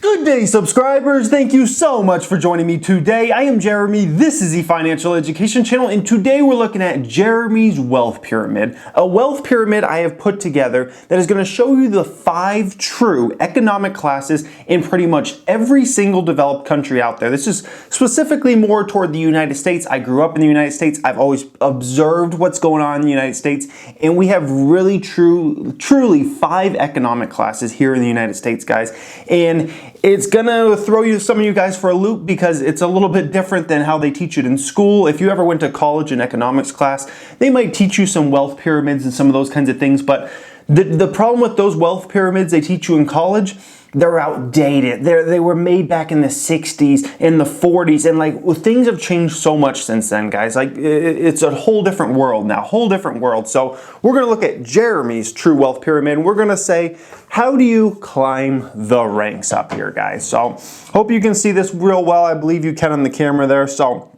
Good day, subscribers. Thank you so much for joining me today. I am Jeremy. This is the Financial Education Channel, and today we're looking at Jeremy's wealth pyramid. A wealth pyramid I have put together that is going to show you the 5 true economic classes in pretty much every single developed country out there. This is specifically more toward the United States. I grew up in the United States. I've always observed what's going on in the United States, and we have really truly 5 economic classes here in the United States, guys. And it's gonna throw some of you guys for a loop because it's a little bit different than how they teach it in school. If you ever went to college in economics class, they might teach you some wealth pyramids and some of those kinds of things, but the problem with those wealth pyramids they teach you in college, they're outdated. They were made back in the 60s, in the 40s, and things have changed so much since then, guys. It's a whole different world now, whole different world. So we're gonna look at Jeremy's true wealth pyramid, and we're gonna say, how do you climb the ranks up here, guys? So hope you can see this real well. I believe you can on the camera there. So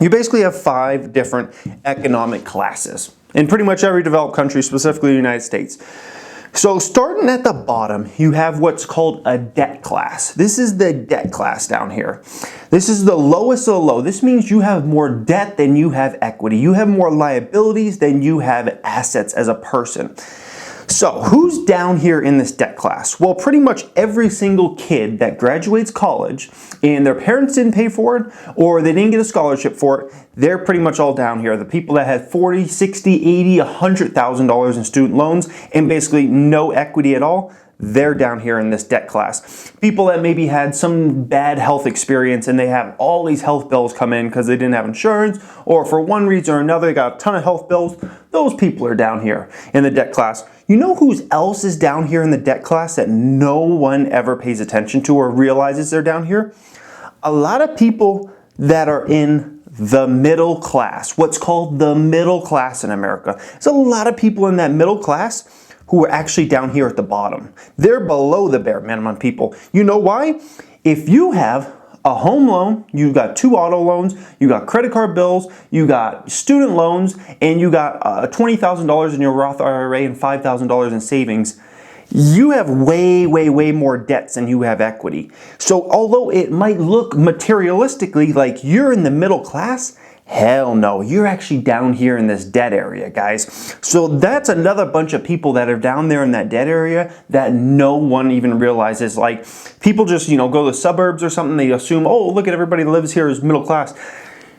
you basically have 5 different economic classes in pretty much every developed country, specifically the United States. So starting at the bottom, you have what's called a debt class. This is the debt class down here. This is the lowest of the low. This means you have more debt than you have equity. You have more liabilities than you have assets as a person. So who's down here in this debt class? Well, pretty much every single kid that graduates college and their parents didn't pay for it or they didn't get a scholarship for it, they're pretty much all down here. The people that had $40, $60, $80, $100,000 in student loans and basically no equity at all, they're down here in this debt class. People that maybe had some bad health experience and they have all these health bills come in because they didn't have insurance or for one reason or another they got a ton of health bills, those people are down here in the debt class. You know who else is down here in the debt class that no one ever pays attention to or realizes they're down here? A lot of people that are in the middle class, what's called the middle class in America. There's a lot of people in that middle class who are actually down here at the bottom. They're below the bare minimum people. You know why? If you have a home loan, you got 2 auto loans, you got credit card bills, you got student loans, and you got $20,000 in your Roth IRA and $5,000 in savings, you have way more debts than you have equity. So although it might look materialistically like you're in the middle class, hell no, you're actually down here in this debt area, guys. So that's another bunch of people that are down there in that debt area that no one even realizes. Like people just, go to the suburbs or something, they assume, oh, look at everybody that lives here is middle class.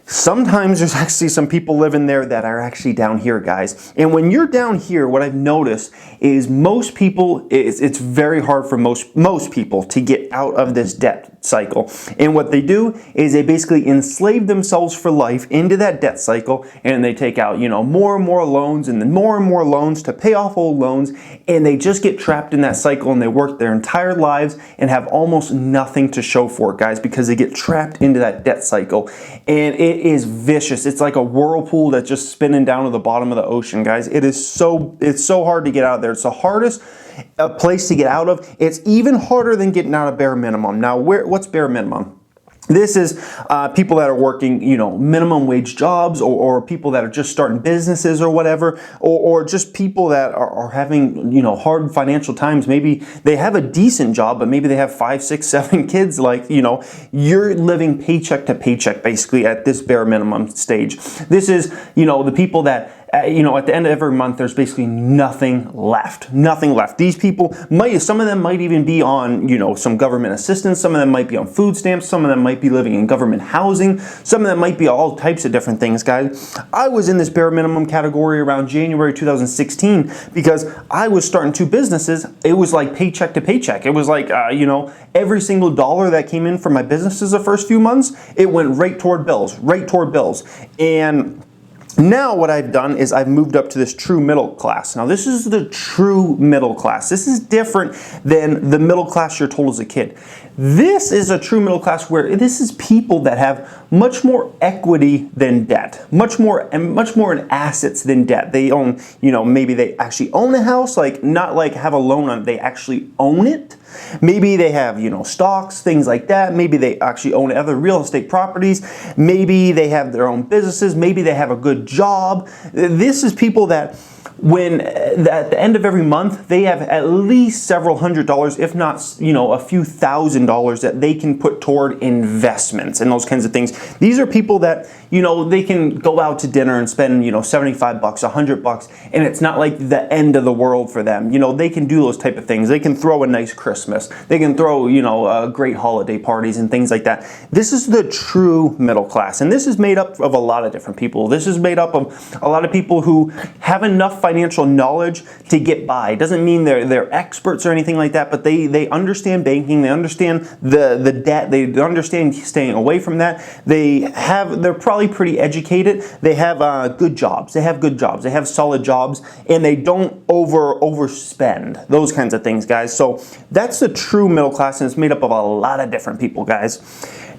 Sometimes there's actually some people living there that are actually down here, guys. And when you're down here, what I've noticed is most people, it's very hard for most people to get out of this debt cycle. And what they do is they basically enslave themselves for life into that debt cycle, and they take out, more and more loans and then more and more loans to pay off old loans, and they just get trapped in that cycle and they work their entire lives and have almost nothing to show for it, guys, because they get trapped into that debt cycle. And it is vicious. It's like a whirlpool that's just spinning down to the bottom of the ocean, guys. It's so hard to get out of there. It's the hardest place to get out of. It's even harder than getting out of bare minimum. Now, what's bare minimum? This is people that are working, minimum wage jobs or people that are just starting businesses or whatever, or just people that are having, hard financial times. Maybe they have a decent job, but maybe they have 5, 6, 7 kids. You're living paycheck to paycheck basically at this bare minimum stage. This is, the people that at the end of every month, there's basically nothing left. Nothing left. These people some of them might even be on, some government assistance. Some of them might be on food stamps. Some of them might be living in government housing. Some of them might be all types of different things, guys. I was in this bare minimum category around January 2016 because I was starting 2 businesses. It was like paycheck to paycheck. It was like, every single dollar that came in from my businesses the first few months, it went right toward bills. And now what I've done is I've moved up to this true middle class. Now this is the true middle class. This is different than the middle class you're told as a kid. This is a true middle class where this is people that have much more equity than debt, much more in assets than debt. They own, maybe they actually own a house, not have a loan on it, they actually own it. Maybe they have, stocks, things like that. Maybe they actually own other real estate properties. Maybe they have their own businesses. Maybe they have a good job. This is people that when at the end of every month, they have at least several $100s, if not, a few $1,000s that they can put toward investments and those kinds of things. These are people that, they can go out to dinner and spend, $75, $100, and it's not like the end of the world for them. They can do those type of things. They can throw a nice Christmas. They can throw, great holiday parties and things like that. This is the true middle class, and this is made up of a lot of different people. This is made up of a lot of people who have enough financial knowledge to get by. It doesn't mean they're experts or anything like that, but they understand banking, they understand the debt, they understand staying away from that. They're probably pretty educated. They have good jobs. They have solid jobs, and they don't overspend. Those kinds of things, guys. So that's the true middle class, and it's made up of a lot of different people, guys.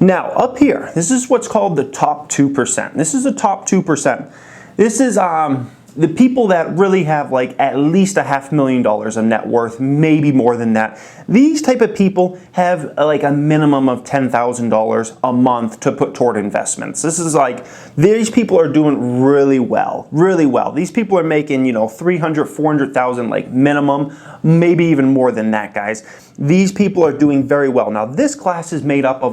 Now, up here, this is what's called the top 2%. This is the top 2%. This is the people that really have like at least $500,000 of net worth, maybe more than that. These type of people have like a minimum of $10,000 a month to put toward investments. This is like, these people are doing really well, really well. These people are making, $300,000, $400,000 like minimum, maybe even more than that, guys. These people are doing very well. Now, this class is made up of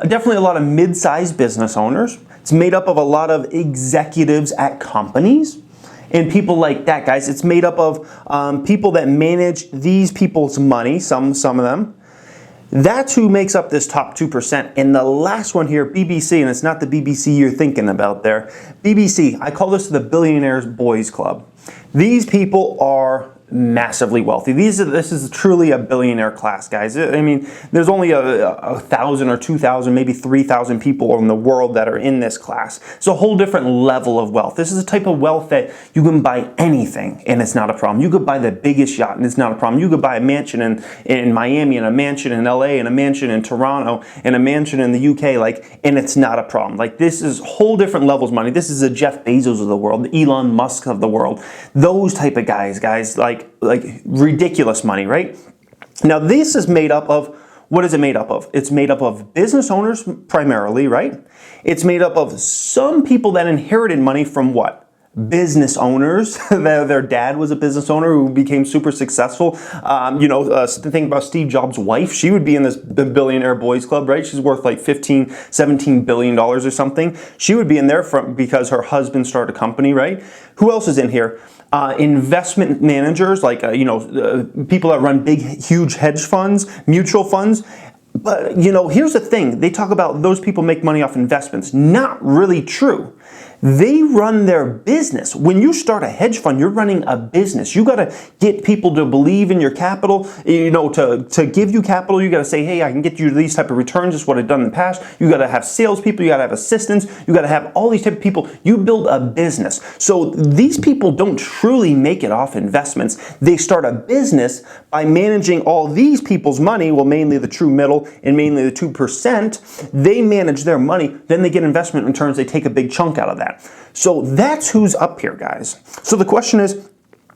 definitely a lot of mid-sized business owners. It's made up of a lot of executives at companies and people like that, guys. It's made up of people that manage these people's money, some of them. That's who makes up this top 2%. And the last one here, BBC, and it's not the BBC you're thinking about there. BBC, I call this the Billionaires Boys Club. These people are massively wealthy. This is truly a billionaire class, guys. I mean, there's only 1,000 or 2,000, maybe 3,000 people in the world that are in this class. It's a whole different level of wealth. This is a type of wealth that you can buy anything and it's not a problem. You could buy the biggest yacht and it's not a problem. You could buy a mansion in Miami and a mansion in LA and a mansion in Toronto and a mansion in the UK, and it's not a problem. This is whole different levels of money. This is a Jeff Bezos of the world, the Elon Musk of the world. Those type of guys, like ridiculous money, right? Now, this is made up of, what is it made up of? It's made up of business owners primarily, right? It's made up of some people that inherited money from what? Business owners. Their dad was a business owner who became super successful. Think about Steve Jobs' wife. She would be in this Billionaire Boys Club, right? She's worth like $15, $17 billion or something. She would be in there because her husband started a company, right? Who else is in here? Investment managers, people that run big, huge hedge funds, mutual funds. But, here's the thing. They talk about those people make money off investments. Not really true. They run their business. When you start a hedge fund, you're running a business. You got to get people to believe in your capital, to give you capital. You got to say, hey, I can get you these type of returns. This is what I've done in the past. You got to have salespeople. You got to have assistants. You got to have all these type of people. You build a business. So these people don't truly make it off investments. They start a business by managing all these people's money. Well, mainly the true middle and mainly the 2%. They manage their money. Then they get investment returns. They take a big chunk out of that. So that's who's up here, guys. So the question is,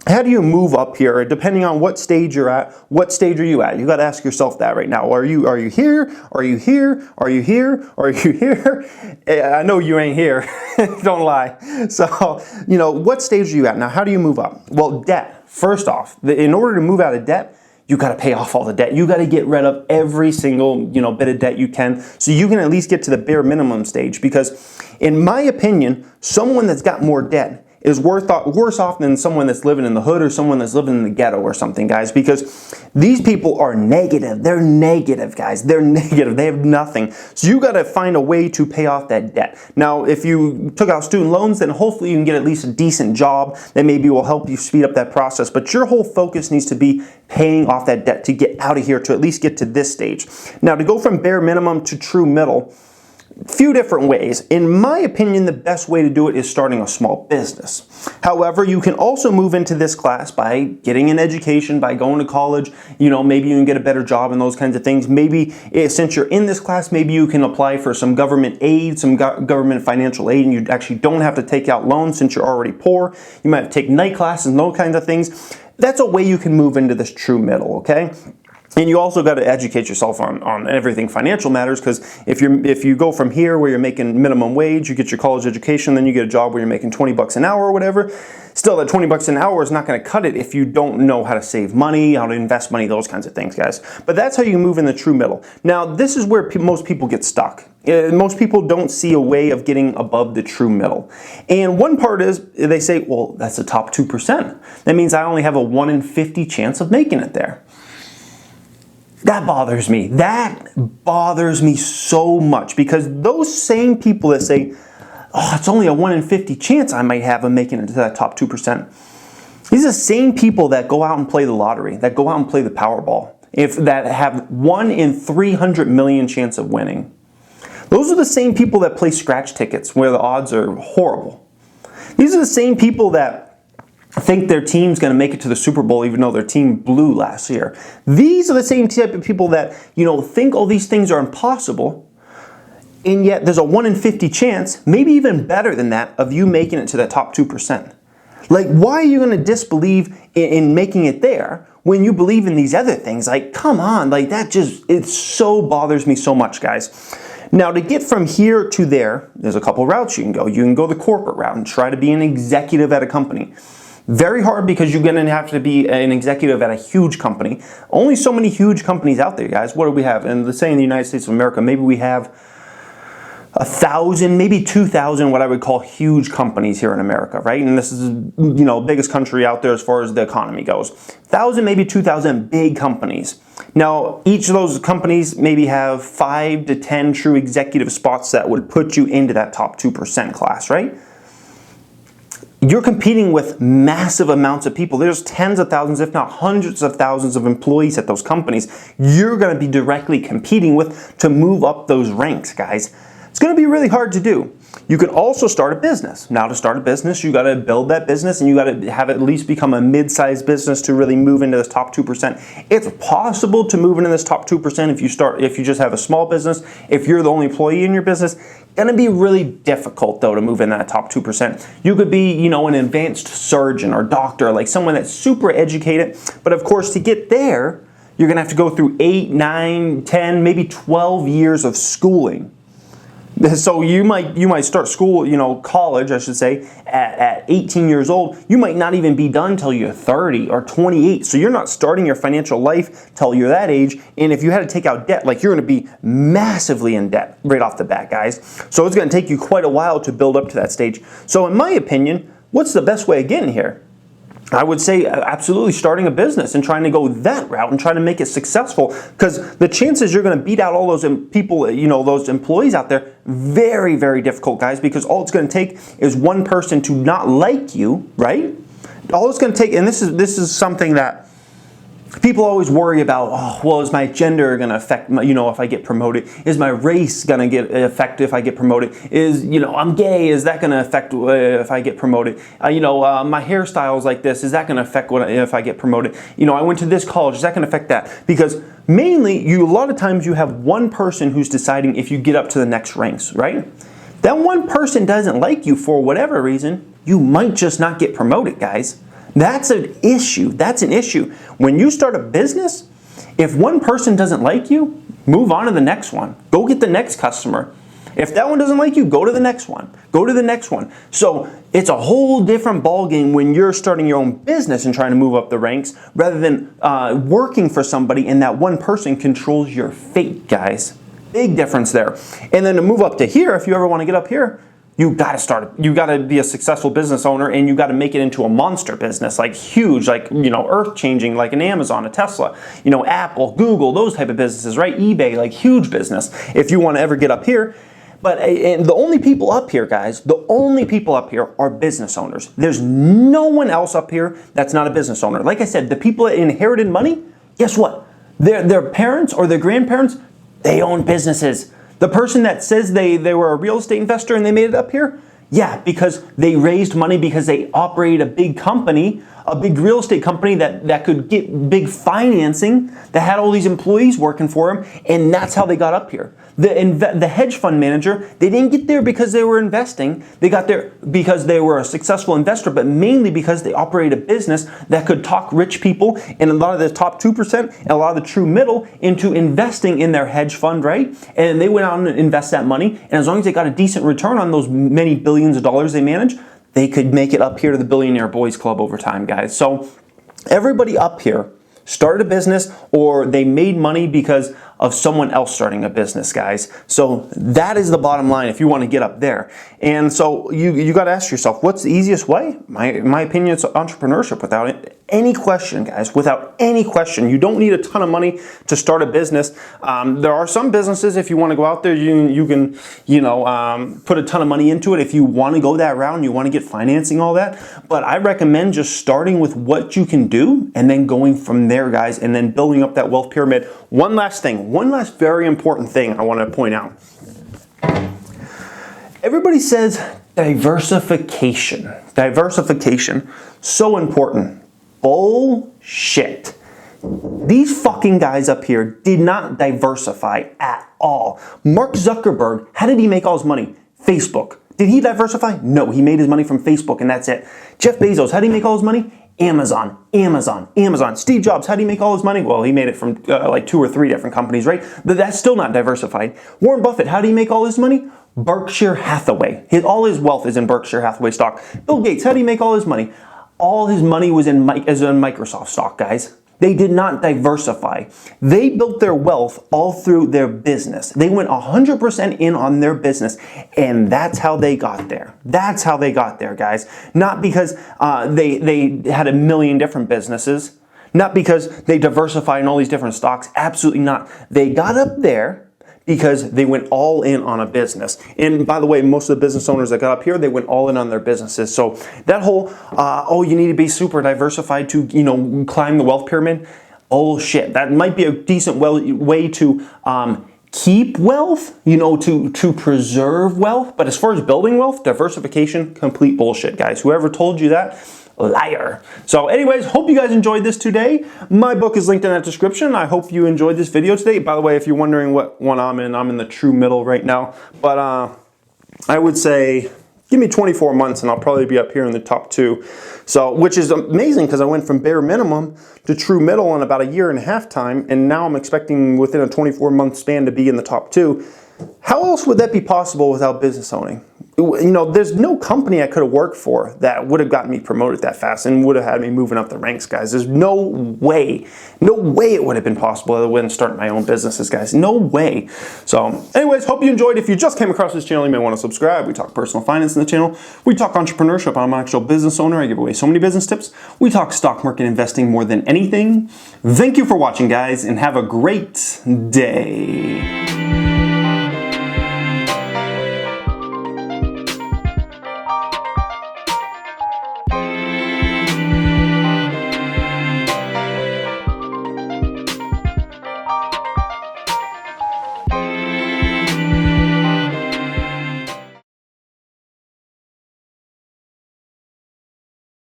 how do you move up here? Depending on what stage you're at, what stage are you at? You got to ask yourself that right now. Are you here? Are you here? Are you here? Are you here? I know you ain't here. Don't lie. So, what stage are you at? Now, how do you move up? Well, debt. First off, in order to move out of debt, you got to pay off all the debt. You got to get rid of every single, bit of debt you can, so you can at least get to the bare minimum stage. Because in my opinion, someone that's got more debt is worse off than someone that's living in the hood or someone that's living in the ghetto or something, guys, because these people are negative. They're negative, guys. They're negative. They have nothing. So you got to find a way to pay off that debt. Now, if you took out student loans, then hopefully you can get at least a decent job that maybe will help you speed up that process. But your whole focus needs to be paying off that debt to get out of here, to at least get to this stage. Now, to go from bare minimum to true middle, few different ways. In my opinion, the best way to do it is starting a small business. However, you can also move into this class by getting an education, by going to college. Maybe you can get a better job and those kinds of things. Maybe since you're in this class, maybe you can apply for some government aid, some government financial aid, and you actually don't have to take out loans since you're already poor. You might have to take night classes and those kinds of things. That's a way you can move into this true middle, okay? And you also got to educate yourself on everything financial matters, because if you go from here where you're making minimum wage, you get your college education, then you get a job where you're making 20 bucks an hour or whatever, still that 20 bucks an hour is not going to cut it if you don't know how to save money, how to invest money, those kinds of things, guys. But that's how you move in the true middle. Now, this is where most people get stuck. Most people don't see a way of getting above the true middle. And one part is they say, well, that's the top 2%. That means I only have a 1 in 50 chance of making it there. That bothers me. That bothers me so much, because those same people that say, oh, it's only a 1 in 50 chance I might have of making it to that top 2%. These are the same people that go out and play the lottery, that go out and play the Powerball, that have 1 in 300 million chance of winning. Those are the same people that play scratch tickets where the odds are horrible. These are the same people that think their team's going to make it to the Super Bowl even though their team blew last year. These are the same type of people that, think all these things are impossible, and yet there's a 1 in 50 chance, maybe even better than that, of you making it to the top 2%. Like, why are you going to disbelieve in making it there when you believe in these other things? Like, come on, like it so bothers me so much, guys. Now, to get from here to there, there's a couple routes you can go. You can go the corporate route and try to be an executive at a company. Very hard, because you're going to have to be an executive at a huge company. Only so many huge companies out there, guys. What do we have? And let's say in the United States of America, maybe we have 1,000, maybe 2,000, what I would call huge companies here in America, right? And this is, biggest country out there as far as the economy goes. 1,000, maybe 2,000 big companies. Now, each of those companies maybe have 5 to 10 true executive spots that would put you into that top 2% class, right? You're competing with massive amounts of people. There's tens of thousands, if not hundreds of thousands of employees at those companies you're going to be directly competing with to move up those ranks, guys. It's going to be really hard to do. You can also start a business. Now, to start a business, you got to build that business, and you got to have it at least become a mid-sized business to really move into this top 2%. It's possible to move into this top 2% if you just have a small business. If you're the only employee in your business, going to be really difficult, though, to move in that top 2%. You could be, an advanced surgeon or doctor, like someone that's super educated. But of course, to get there, you're going to have to go through 8, 9, 10, maybe 12 years of schooling. So you might start school, college, I should say, at 18 years old. You might not even be done till you're 30 or 28. So you're not starting your financial life till you're that age. And if you had to take out debt, like, you're going to be massively in debt right off the bat, guys. So it's going to take you quite a while to build up to that stage. So in my opinion, what's the best way of getting here? I would say absolutely starting a business and trying to go that route and trying to make it successful, because the chances you're going to beat out all those people, those employees out there, very, very difficult, guys, because all it's going to take is one person to not like you, right? All it's going to take, and this is something that people always worry about. Oh, well, is my gender going to affect my, if I get promoted? Is my race going to get affected if I get promoted? Is, I'm gay, is that going to affect if I get promoted? My hairstyle is like this, is that going to affect if I get promoted? I went to this college, is that going to affect that? Because mainly, a lot of times you have one person who's deciding if you get up to the next ranks, right? That one person doesn't like you for whatever reason, you might just not get promoted, guys. That's an issue. That's an issue. When you start a business, if one person doesn't like you, move on to the next one. Go get the next customer. If that one doesn't like you, go to the next one. Go to the next one. So it's a whole different ballgame when you're starting your own business and trying to move up the ranks, rather than working for somebody and that one person controls your fate, guys. Big difference there. And then to move up to here, if you ever want to get up here, you got to be a successful business owner, and you got to make it into a monster business, like huge, like, earth-changing, like an Amazon, a Tesla, Apple, Google, those type of businesses, right? eBay, like huge business, if you want to ever get up here. But and the only people up here, guys, the only people up here are business owners. There's no one else up here that's not a business owner. Like I said, the people that inherited money, guess what? Their parents or their grandparents, they own businesses. The person that says they were a real estate investor and they made it up here, Yeah, because they raised money because they operate a big company, a big real estate company that could get big financing, that had all these employees working for them, and that's how they got up here. The hedge fund manager, they didn't get there because they were investing. They got there because they were a successful investor, but mainly because they operate a business that could talk rich people and a lot of the top 2% and a lot of the true middle into investing in their hedge fund, right? And they went out and invest that money, and as long as they got a decent return on those many billions of dollars they manage, they could make it up here to the Billionaire Boys Club over time, guys. So everybody up here started a business or they made money because of someone else starting a business, guys. So that is the bottom line if you want to get up there. And so you got to ask yourself, what's the easiest way? My opinion, it's entrepreneurship without any question, guys. Without any question. You don't need a ton of money to start a business. There are some businesses, if you want to go out there, you can put a ton of money into it if you want to go that route and you want to get financing, all that. But I recommend just starting with what you can do and then going from there, guys, and then building up that wealth pyramid. One last thing, one last very important thing I want to point out. Everybody says diversification. Diversification, so important. Bullshit. These fucking guys up here did not diversify at all. Mark Zuckerberg, how did he make all his money? Facebook. Did he diversify? No, he made his money from Facebook and that's it. Jeff Bezos, how did he make all his money? Amazon, Amazon, Amazon. Steve Jobs, how did he make all his money? Well, he made it from like 2 or 3 different companies, right? But that's still not diversified. Warren Buffett, how did he make all his money? Berkshire Hathaway. All his wealth is in Berkshire Hathaway stock. Bill Gates, how did he make all his money? All his money was in Microsoft stock, guys. They did not diversify. They built their wealth all through their business. They went 100% in on their business, and that's how they got there. That's how they got there, guys. Not because they had a million different businesses. Not because they diversified in all these different stocks. Absolutely not. They got up there because they went all in on a business. And by the way, most of the business owners that got up here, they went all in on their businesses. So that whole, you need to be super diversified to, climb the wealth pyramid. Oh shit, that might be a decent way to keep wealth, to preserve wealth. But as far as building wealth, diversification, complete bullshit, guys. Whoever told you that, liar. So anyways, hope you guys enjoyed this today. My book is linked in that description. I hope you enjoyed this video today. By the way, if you're wondering what one I'm in the true middle right now. But I would say give me 24 months and I'll probably be up here in the top 2. So, which is amazing because I went from bare minimum to true middle in about a 1.5 years time, and now I'm expecting within a 24-month span to be in the top 2. How else would that be possible without business owning? There's no company I could have worked for that would have gotten me promoted that fast and would have had me moving up the ranks, guys. There's no way it would have been possible other than starting my own businesses, guys. No way. So anyways, hope you enjoyed. If you just came across this channel, you may want to subscribe. We talk personal finance in the channel. We talk entrepreneurship. I'm an actual business owner. I give away so many business tips. We talk stock market investing more than anything. Thank you for watching, guys, and have a great day.